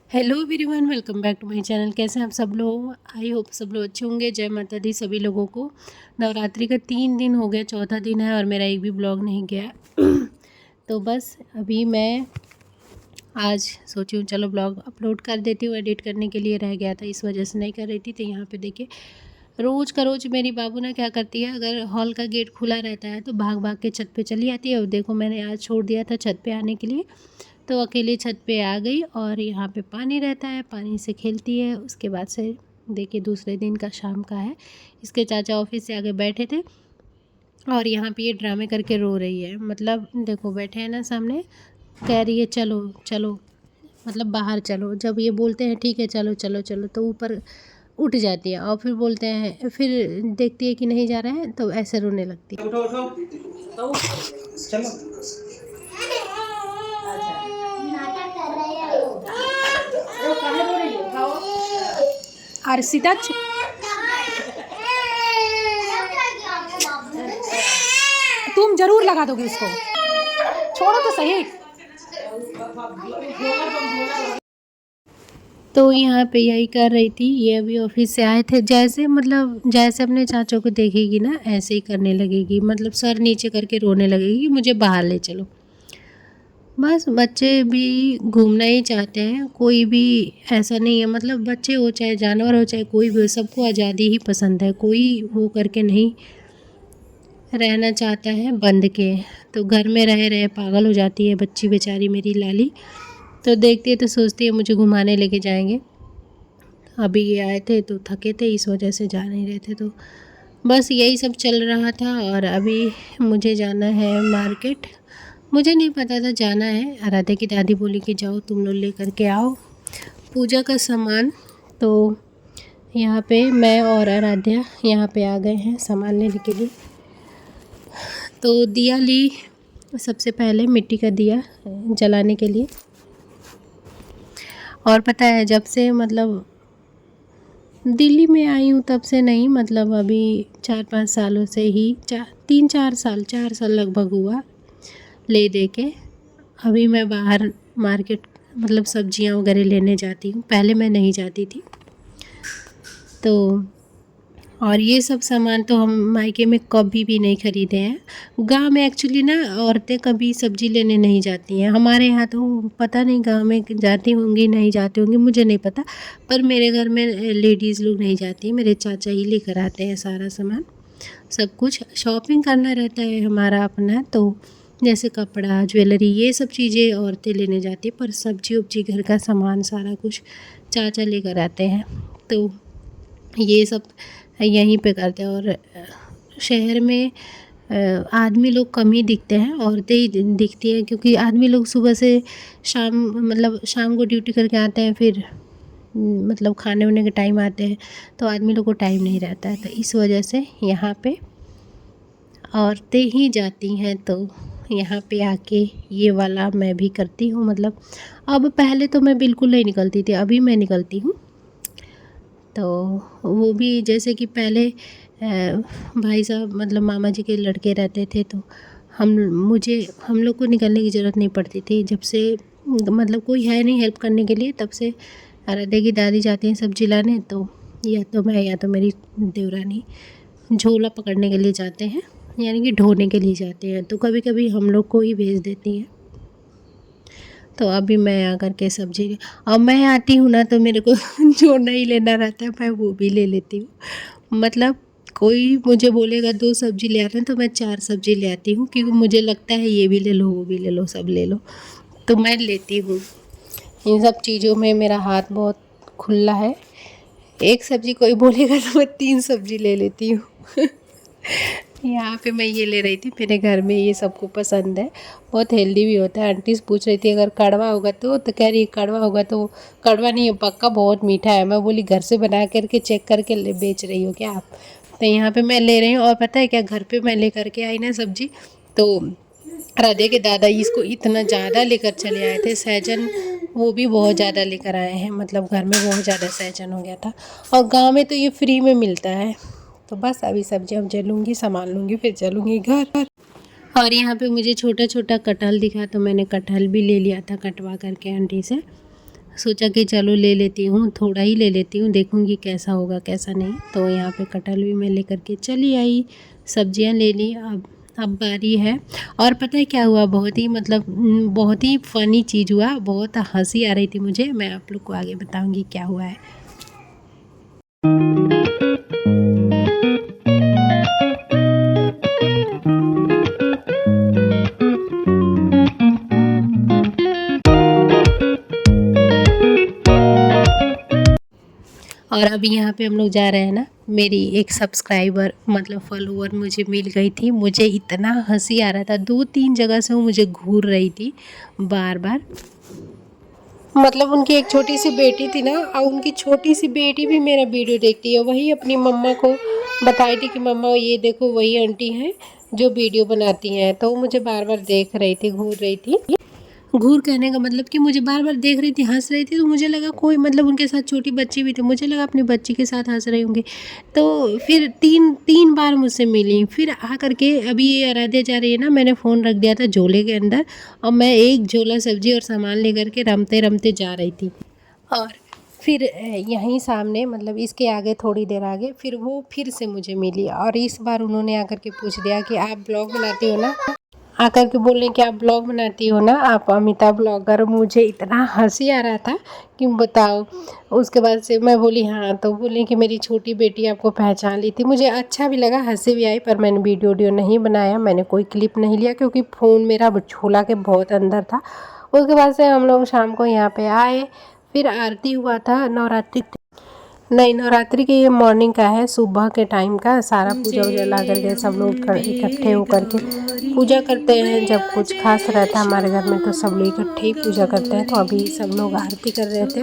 Hello everyone, welcome back to my channel. कैसे हैं आप सब लोग? आई होप सब लोग अच्छे होंगे। जय माता दी सभी लोगों को। नवरात्रि का 3 दिन हो गया, चौथा दिन है और मेरा एक भी ब्लॉग नहीं गया। तो बस अभी मैं आज सोची हूँ चलो ब्लॉग अपलोड कर देती हूँ। एडिट करने के लिए रह गया था, इस वजह से नहीं कर रही थी। तो यहाँ पे देखिए रोज़ का रोज़ मेरी बाबू ना क्या करती है, अगर हॉल का गेट खुला रहता है तो भाग भाग के छत पे चली आती है। और देखो मैंने आज छोड़ दिया था छत पे आने के लिए, तो अकेले छत पे आ गई। और यहाँ पे पानी रहता है, पानी से खेलती है। उसके बाद से देखिए दूसरे दिन का शाम का है। इसके चाचा ऑफिस से आके बैठे थे और यहाँ पे ये ड्रामे करके रो रही है। मतलब देखो बैठे हैं ना सामने, कह रही है चलो चलो, मतलब बाहर चलो। जब ये बोलते हैं ठीक है चलो चलो चलो, तो ऊपर उठ जाती है और फिर बोलते हैं, फिर देखती है कि नहीं जा रहा है तो ऐसे रोने लगती है। उठो उठो तो चलो। नाटक कर रहे हैं वो कहाँ रो रही हो? खाओ। अर्षिता तुम जरूर लगा दोगे इसको, छोड़ो तो सही। तो यहाँ पे यही कर रही थी। ये अभी ऑफिस से आए थे, जैसे मतलब जैसे अपने चाचों को देखेगी ना ऐसे ही करने लगेगी। मतलब सर नीचे करके रोने लगेगी, मुझे बाहर ले चलो। बस बच्चे भी घूमना ही चाहते हैं, कोई भी ऐसा नहीं है। मतलब बच्चे हो चाहे जानवर हो चाहे कोई भी हो, सबको आज़ादी ही पसंद है। कोई वो करके नहीं रहना चाहता है बंद के। तो घर में रहे रहे पागल हो जाती है बच्ची बेचारी मेरी लाली। तो देखती है तो सोचती है मुझे घुमाने लेके जाएंगे। अभी ये आए थे तो थके थे, इस वजह से जा नहीं रहे थे। तो बस यही सब चल रहा था। और अभी मुझे जाना है मार्केट। मुझे नहीं पता था जाना है, आराध्या की दादी बोली कि जाओ तुम लोग लेकर के आओ पूजा का सामान। तो यहाँ पे मैं और आराध्या यहाँ पे आ गए हैं सामान लेने के लिए। तो दिया ली, सबसे पहले मिट्टी का दिया जलाने के लिए। और पता है जब से मतलब दिल्ली में आई हूँ तब से नहीं, मतलब अभी 4-5 सालों से ही, 4 लगभग हुआ ले दे के। अभी मैं बाहर मार्केट मतलब सब्जियां वगैरह लेने जाती हूँ, पहले मैं नहीं जाती थी। तो और ये सब सामान तो हम मायके में कभी भी नहीं ख़रीदे हैं। गांव में एक्चुअली ना औरतें कभी सब्ज़ी लेने नहीं जाती हैं। हमारे यहाँ तो पता नहीं गांव में जाती होंगी नहीं जाती होंगी, मुझे नहीं पता। पर मेरे घर में लेडीज़ लोग नहीं जाती, मेरे चाचा ही लेकर आते हैं सारा सामान। सब कुछ शॉपिंग करना रहता है हमारा अपना, तो जैसे कपड़ा ज्वेलरी ये सब चीज़ें औरतें लेने जाती हैं। पर सब्जी उब्जी घर का सामान सारा कुछ चाचा लेकर आते हैं। तो ये सब यहीं पे करते हैं। और शहर में आदमी लोग कम ही दिखते हैं, औरतें ही दिखती हैं। क्योंकि आदमी लोग सुबह से शाम मतलब शाम को ड्यूटी करके आते हैं, फिर मतलब खाने वाने के टाइम आते हैं, तो आदमी लोग को टाइम नहीं रहता है। तो इस वजह से यहाँ पे औरतें ही जाती हैं। तो यहाँ पे आके ये वाला मैं भी करती हूँ। मतलब अब पहले तो मैं बिल्कुल नहीं निकलती थी, अभी मैं निकलती हूँ। तो वो भी जैसे कि पहले भाई साहब मतलब मामा जी के लड़के रहते थे, तो हम लोग को निकलने की ज़रूरत नहीं पड़ती थी। जब से मतलब कोई है नहीं हेल्प करने के लिए, तब से आराध्या की दादी जाती हैं सब्जी लाने, तो या तो मैं या तो मेरी देवरानी झोला पकड़ने के लिए जाते हैं, यानी कि ढोने के लिए जाते हैं। तो कभी कभी हम लोग को ही भेज देती हैं। तो अभी मैं आकर के सब्जी, अब मैं आती हूँ ना तो मेरे को जो नहीं लेना रहता है मैं वो भी ले लेती हूँ। मतलब कोई मुझे बोलेगा 2 सब्जी ले आना, तो मैं 4 सब्जी ले आती हूँ, क्योंकि मुझे लगता है ये भी ले लो वो भी ले लो सब ले लो, तो मैं लेती हूँ। इन सब चीज़ों में मेरा हाथ बहुत खुला है। एक सब्जी कोई बोलेगा तो मैं 3 सब्जी ले लेती हूँ। यहाँ पे मैं ये ले रही थी, मेरे घर में ये सबको पसंद है, बहुत हेल्दी भी होता है। आंटी पूछ रही थी अगर कड़वा होगा तो कह रही है कड़वा होगा तो कड़वा नहीं है पक्का बहुत मीठा है। मैं बोली घर से बना करके चेक करके बेच रही हो क्या आप? तो यहाँ पे मैं ले रही हूँ। और पता है क्या, घर पे मैं ले करके आई ना सब्जी, तो राधे के दादा इसको इतना ज़्यादा लेकर चले आए थे सहजन, वो भी बहुत ज़्यादा लेकर आए हैं। मतलब घर में बहुत ज़्यादा सहजन हो गया था। और गांव में तो ये फ्री में मिलता है। तो बस अभी सब्जी अब जलूँगी, सामान लूँगी, फिर चलूँगी घर। और यहाँ पे मुझे छोटा छोटा कटहल दिखा, तो मैंने कटहल भी ले लिया था कटवा करके आंटी से। सोचा कि चलो ले लेती हूँ, थोड़ा ही ले लेती हूँ, देखूँगी कैसा होगा कैसा नहीं। तो यहाँ पे कटहल भी मैं लेकर के चली आई, सब्जियाँ ले ली। अब बारी है। और पता है क्या हुआ, बहुत ही मतलब बहुत ही फ़नी चीज़ हुआ, बहुत हंसी आ रही थी मुझे। मैं आप लोग को आगे बताऊँगी क्या हुआ है। और अभी यहाँ पे हम लोग जा रहे हैं ना, मेरी एक सब्सक्राइबर मतलब फॉलोअर मुझे मिल गई थी। मुझे इतना हंसी आ रहा था, 2-3 जगह से वो मुझे घूर रही थी बार बार। मतलब उनकी एक छोटी सी बेटी थी ना, और उनकी छोटी सी बेटी भी मेरा वीडियो देखती है। वही अपनी मम्मा को बताई थी कि मम्मा ये देखो वही आंटी हैं जो वीडियो बनाती हैं। तो वो मुझे बार बार देख रही थी, घूर रही थी। घूर कहने का मतलब कि मुझे बार बार देख रही थी, हंस रही थी। तो मुझे लगा कोई मतलब उनके साथ छोटी बच्ची भी थी, मुझे लगा अपनी बच्ची के साथ हंस रही होंगी। तो फिर तीन बार मुझसे मिली। फिर आ करके अभी ये आराध्या जा रही है ना, मैंने फ़ोन रख दिया था झोले के अंदर, और मैं एक झोला सब्जी और सामान लेकर के रमते रमते जा रही थी। और फिर यहीं सामने मतलब इसके आगे थोड़ी देर आगे फिर वो फिर से मुझे मिली, और इस बार उन्होंने आकर के पूछ दिया कि आप ब्लॉग बनाती हो ना। आकर के बोल रहे कि आप ब्लॉग बनाती हो ना, आप अमिता ब्लॉगर। मुझे इतना हंसी आ रहा था कि बताओ। उसके बाद से मैं बोली हाँ, तो बोली कि मेरी छोटी बेटी आपको पहचान ली थी। मुझे अच्छा भी लगा, हंसी भी आई, पर मैंने वीडियो नहीं बनाया, मैंने कोई क्लिप नहीं लिया क्योंकि फ़ोन मेरा झोला के बहुत अंदर था। उसके बाद से हम लोग शाम को यहाँ पे आए, फिर आरती हुआ था। नवरात्रि के ये मॉर्निंग का है, सुबह के टाइम का। सारा पूजा वूजा ला करके सब लोग इकट्ठे होकर के पूजा करते हैं। जब कुछ खास रहता है हमारे घर में तो सब लोग इकट्ठे ही पूजा करते हैं। तो अभी सब लोग आरती कर रहे थे।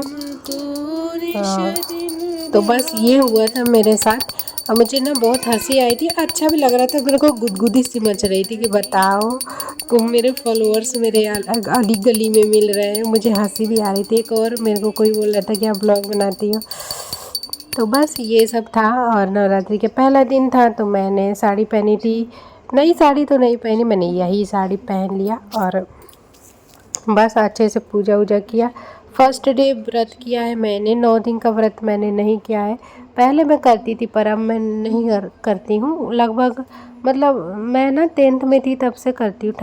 तो बस ये हुआ था मेरे साथ, और मुझे ना बहुत हंसी आई थी, अच्छा भी लग रहा था। मेरे को गुदगुदी सी मच रही थी कि बताओ को मेरे फॉलोअर्स मेरे अली गली में मिल रहे हैं। मुझे हंसी भी आ रही थी। एक और मेरे को कोई बोल रहा था कि आप ब्लॉग बनाती हो। तो बस ये सब था। और नवरात्रि के पहला दिन था, तो मैंने साड़ी पहनी थी। नई साड़ी तो नहीं पहनी, मैंने यही साड़ी पहन लिया और बस अच्छे से पूजा वूजा किया। फर्स्ट डे व्रत किया है मैंने, 9 दिन का व्रत मैंने नहीं किया है। पहले मैं करती थी पर अब मैं नहीं करती हूँ। लगभग मतलब मैं ना 10th में थी तब से करती हूँ।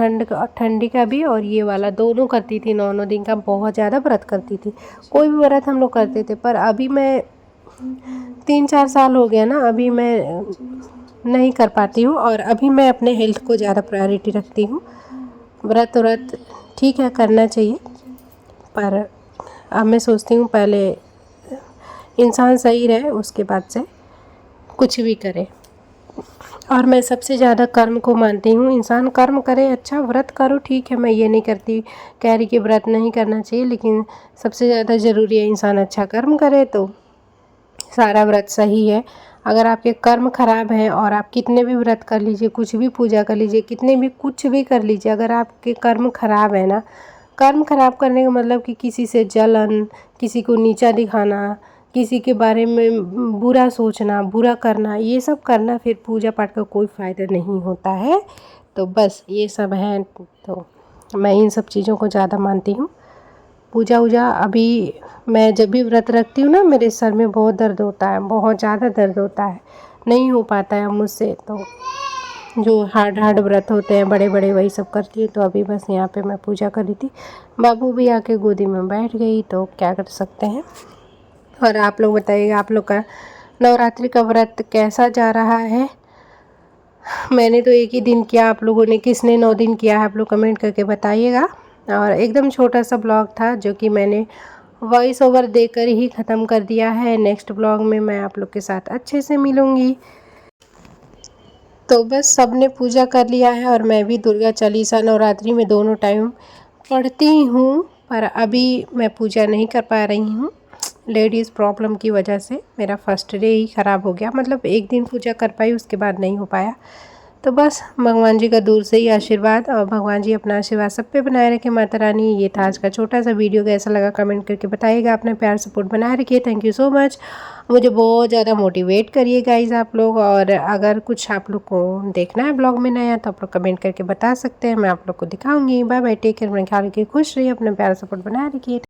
ठंडी का भी और ये वाला दोनों करती थी। 9 दिन का बहुत ज़्यादा व्रत करती थी। कोई भी व्रत हम लोग करते थे, पर अभी मैं 3-4 साल हो गया ना, अभी मैं नहीं कर पाती हूँ। और अभी मैं अपने हेल्थ को ज़्यादा प्रायोरिटी रखती हूँ। व्रत ठीक है करना चाहिए, पर अब मैं सोचती हूँ पहले इंसान सही रहे उसके बाद से कुछ भी करे। और मैं सबसे ज़्यादा कर्म को मानती हूँ। इंसान कर्म करे, अच्छा व्रत करो, ठीक है, मैं ये नहीं करती कह रही कि व्रत नहीं करना चाहिए, लेकिन सबसे ज़्यादा ज़रूरी है इंसान अच्छा कर्म करे तो सारा व्रत सही है। अगर आपके कर्म खराब हैं और आप कितने भी व्रत कर लीजिए, कुछ भी पूजा कर लीजिए, कितने भी कुछ भी कर लीजिए, अगर आपके कर्म खराब है ना, कर्म खराब करने का मतलब कि किसी से जलन, किसी को नीचा दिखाना, किसी के बारे में बुरा सोचना, बुरा करना, ये सब करना, फिर पूजा पाठ का कोई फ़ायदा नहीं होता है। तो बस ये सब है। तो मैं इन सब चीज़ों को ज़्यादा मानती हूँ। पूजा वूजा अभी मैं जब भी व्रत रखती हूँ ना, मेरे सर में बहुत दर्द होता है, बहुत ज़्यादा दर्द होता है, नहीं हो पाता है मुझसे। तो जो हार्ड व्रत होते हैं बड़े बड़े वही सब करती हूँ। तो अभी बस यहाँ पे मैं पूजा कर रही थी, बाबू भी आके गोदी में बैठ गई, तो क्या कर सकते हैं। और आप लोग बताइएगा आप लोग का नवरात्रि का व्रत कैसा जा रहा है। मैंने तो एक ही दिन किया, आप लोगों ने किसने 9 दिन किया है आप लोग कमेंट करके बताइएगा। और एकदम छोटा सा ब्लॉग था जो कि मैंने वॉइस ओवर देकर ही ख़त्म कर दिया है। नेक्स्ट ब्लॉग में मैं आप लोग के साथ अच्छे से मिलूँगी। तो बस सबने पूजा कर लिया है, और मैं भी दुर्गा चालीसा नवरात्रि में दोनों टाइम पढ़ती हूँ, पर अभी मैं पूजा नहीं कर पा रही हूँ। लेडीज़ प्रॉब्लम की वजह से मेरा फर्स्ट डे ही ख़राब हो गया, मतलब एक दिन पूजा कर पाई, उसके बाद नहीं हो पाया। तो बस भगवान जी का दूर से ही आशीर्वाद, और भगवान जी अपना आशीर्वाद सब पे बनाए रखें। माता रानी, ये था आज का छोटा सा वीडियो, कैसा लगा कमेंट करके बताइएगा। अपना प्यार सपोर्ट बनाए रखिए। Thank you so much. मुझे बहुत ज़्यादा मोटिवेट करिए गाइज़ आप लोग। और अगर कुछ आप लोग को देखना है ब्लॉग में नया, तो आप लोग कमेंट करके बता सकते हैं, मैं आप लोग को दिखाऊंगी। बाय बाय, टेक केयर, अपना ख्याल रखिए, खुश रहिए, अपना प्यार सपोर्ट बनाए रखिए।